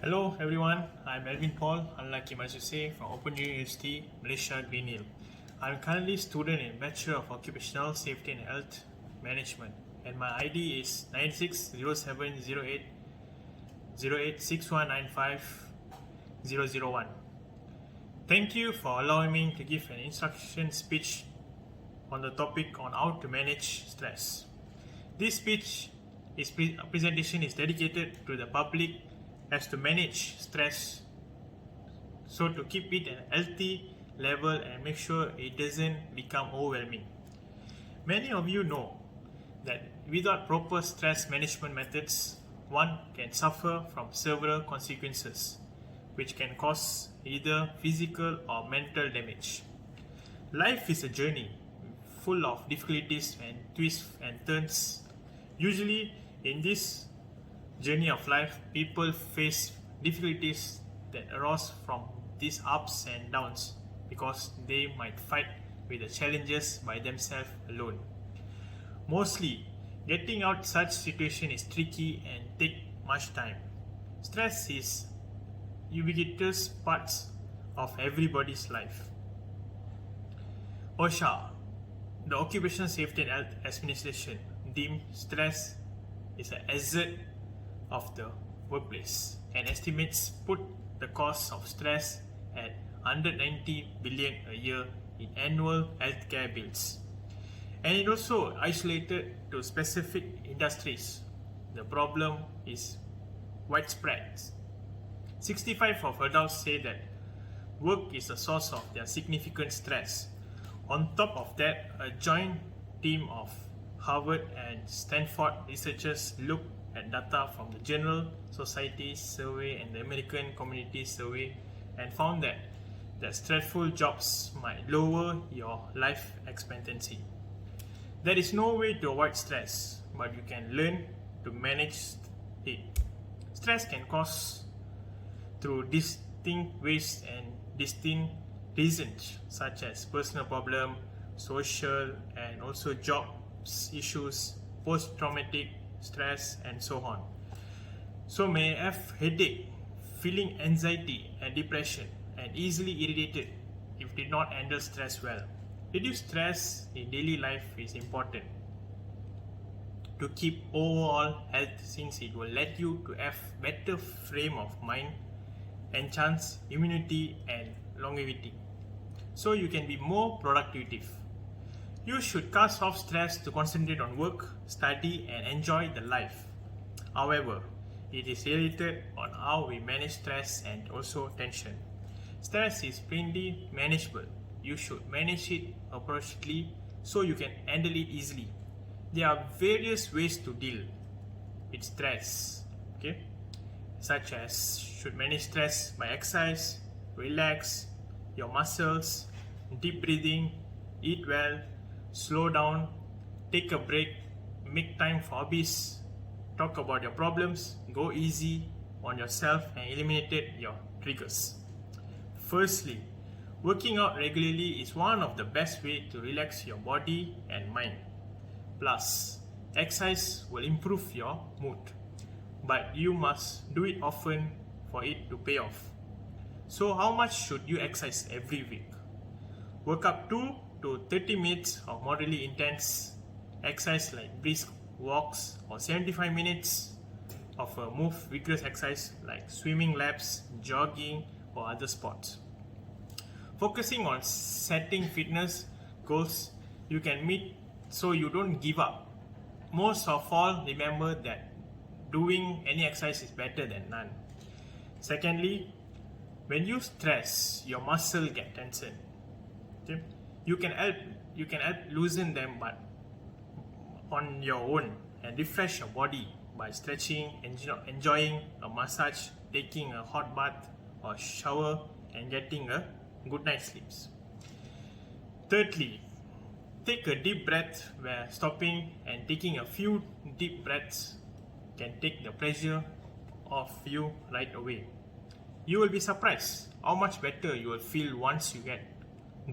Hello everyone, I'm Melvin Paul, unlike Say, from Open University, Malaysia, Green Hill. I'm currently a student in Bachelor of Occupational Safety and Health Management, and my ID is 9607080861950001. Thank you for allowing me to give an instruction speech on the topic on how to manage stress. This presentation is dedicated to the public as to manage stress, so to keep it at a healthy level and make sure it doesn't become overwhelming. Many of you know that without proper stress management methods, one can suffer from several consequences, which can cause either physical or mental damage. Life is a journey full of difficulties and twists and turns. Usually, in this journey of life, people face difficulties that arise from these ups and downs because they might fight with the challenges by themselves alone. Mostly, getting out such situation is tricky and take much time. Stress is ubiquitous parts of everybody's life. OSHA, the Occupational Safety and Health Administration, deemed stress is a hazard of the workplace and estimates put the cost of stress at 190 billion a year in annual healthcare bills. And it also isolated to specific industries. The problem is widespread. 65% of adults say that work is a source of their significant stress. On top of that, a joint team of Harvard and Stanford researchers looked at data from the General Society Survey and the American Community Survey and found that stressful jobs might lower your life expectancy. There is no way to avoid stress, but you can learn to manage it. Stress can cause through distinct ways and distinct reasons, such as personal problem, social and also job issues, post-traumatic stress, and so on. So may have headache, feeling anxiety and depression, and easily irritated if did not handle stress well. Reduce stress in daily life is important to keep overall health, since it will let you to have better frame of mind, enhance immunity and longevity, so you can be more productive. You should cast off stress to concentrate on work, study, and enjoy the life. However, it is related on how we manage stress and also tension. Stress is plainly manageable. You should manage it appropriately so you can handle it easily. There are various ways to deal with stress, such as should manage stress by exercise, relax your muscles, deep breathing, eat well, slow down, take a break, make time for hobbies, talk about your problems, go easy on yourself, and eliminate your triggers. Firstly, working out regularly is one of the best ways to relax your body and mind. Plus, exercise will improve your mood, but you must do it often for it to pay off. So how much should you exercise every week? Work up 2 to 30 minutes of moderately intense exercise like brisk walks, or 75 minutes of a vigorous exercise like swimming laps, jogging, or other sports. Focusing on setting fitness goals you can meet so you don't give up. Most of all, remember that doing any exercise is better than none. Secondly, when you stress, your muscle get tension. You can help loosen them, but on your own, and refresh your body by stretching, enjoying a massage, taking a hot bath or shower, and getting a good night's sleep. Thirdly, take a deep breath, where stopping and taking a few deep breaths can take the pressure off you right away. You will be surprised how much better you will feel once you get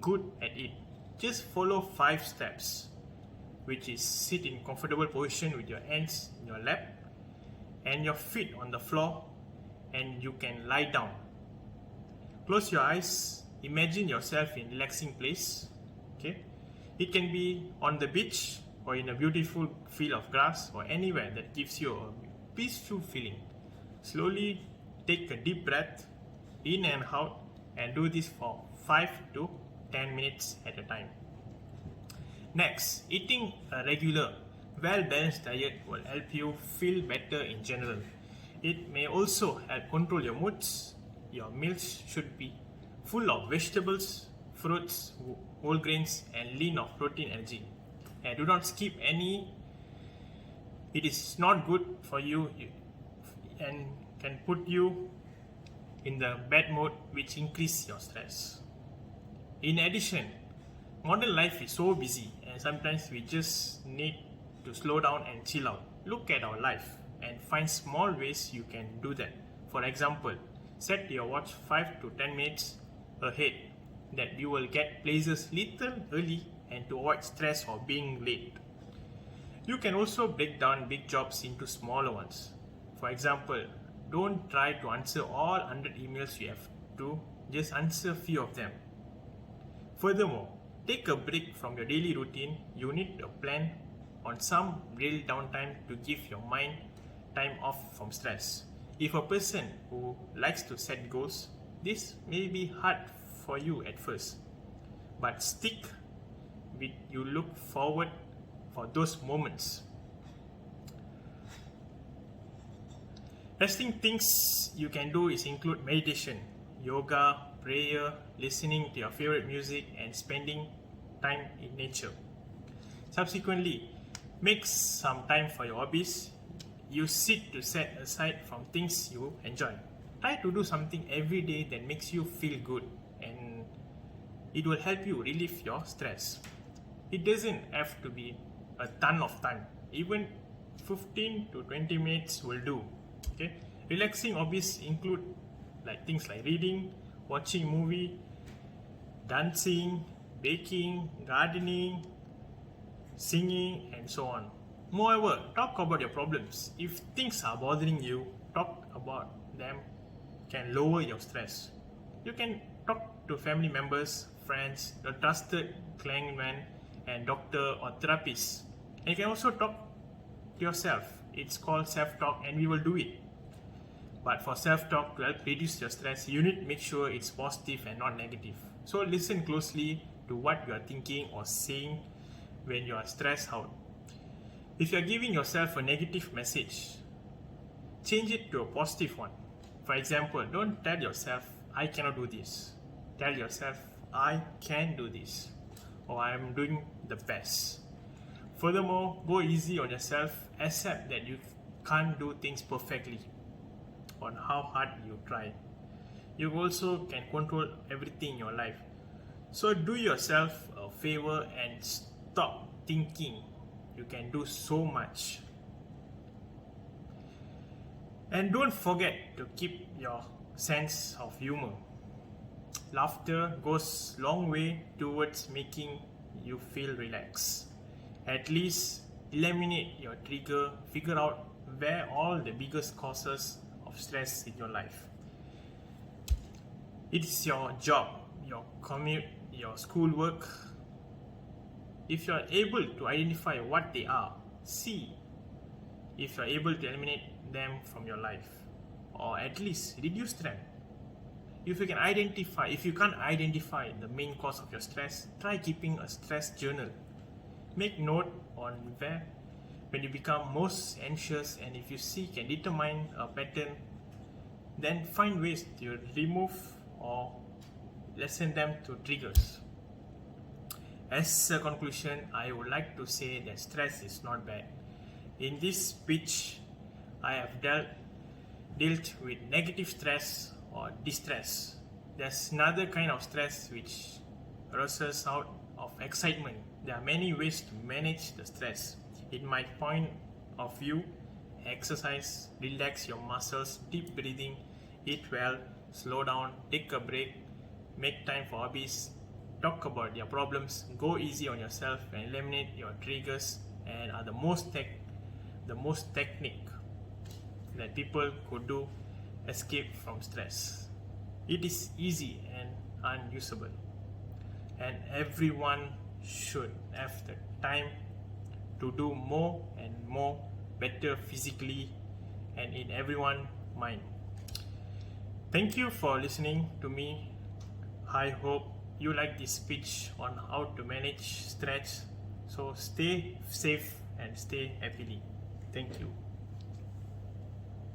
good at it. Just follow 5 steps, which is sit in comfortable position with your hands in your lap and your feet on the floor and you can lie down. Close your eyes, imagine yourself in a relaxing place. Okay, it can be on the beach or in a beautiful field of grass or anywhere that gives you a peaceful feeling. Slowly take a deep breath in and out and do this for 5 to 10 minutes at a time. Next, eating a regular, well-balanced diet will help you feel better in general. It may also help control your moods. Your meals should be full of vegetables, fruits, whole grains, and lean of protein energy. And do not skip any. It is not good for you and can put you in the bad mode, which increase your stress. In addition, modern life is so busy and sometimes we just need to slow down and chill out. Look at our life and find small ways you can do that. For example, set your watch 5 to 10 minutes ahead that you will get places little early and to avoid stress or being late. You can also break down big jobs into smaller ones. For example, don't try to answer all 100 emails you have to, just answer a few of them. Furthermore, take a break from your daily routine. You need a plan on some real downtime to give your mind time off from stress. If a person who likes to set goals, this may be hard for you at first, but stick with you look forward for those moments. Resting things you can do is include meditation, yoga, prayer, listening to your favorite music, and spending time in nature. Subsequently, make some time for your hobbies. Use it to set aside from things you enjoy. Try to do something every day that makes you feel good, and it will help you relieve your stress. It doesn't have to be a ton of time. Even 15 to 20 minutes will do. Okay, relaxing hobbies include things like reading, watching movie, dancing, baking, gardening, singing, and so on. Moreover, talk about your problems. If things are bothering you, talk about them can lower your stress. You can talk to family members, friends, a trusted clansman, and doctor or therapist. And you can also talk to yourself. It's called self-talk, and we will do it. But for self-talk to help reduce your stress, you need to make sure it's positive and not negative. So listen closely to what you are thinking or saying when you are stressed out. If you are giving yourself a negative message, change it to a positive one. For example, don't tell yourself, I cannot do this. Tell yourself, I can do this, or I am doing the best. Furthermore, go easy on yourself. Accept that you can't do things perfectly on how hard you try. You also can control everything in your life. So do yourself a favor and stop thinking you can do so much. And don't forget to keep your sense of humor. Laughter goes a long way towards making you feel relaxed. At least eliminate your trigger, figure out where all the biggest causes of stress in your life. It is your job, your commute, your schoolwork. If you are able to identify what they are, see if you are able to eliminate them from your life, or at least reduce them. If you can't identify the main cause of your stress, try keeping a stress journal. Make note on where when you become most anxious, and if you see can determine a pattern, then find ways to remove or lessen them to triggers. As a conclusion, I would like to say that stress is not bad. In this speech, I have dealt with negative stress or distress. There's another kind of stress which arises out of excitement. There are many ways to manage the stress. In my point of view, exercise, relax your muscles, deep breathing, eat well, slow down, take a break, make time for hobbies, talk about your problems, go easy on yourself, and eliminate your triggers, and are the most technique that people could do escape from stress. It is easy and unusable, and everyone should have the time to do more and more better physically and in everyone's mind. Thank you for listening to me. I hope you like this speech on how to manage stress. So stay safe and stay happily. Thank you.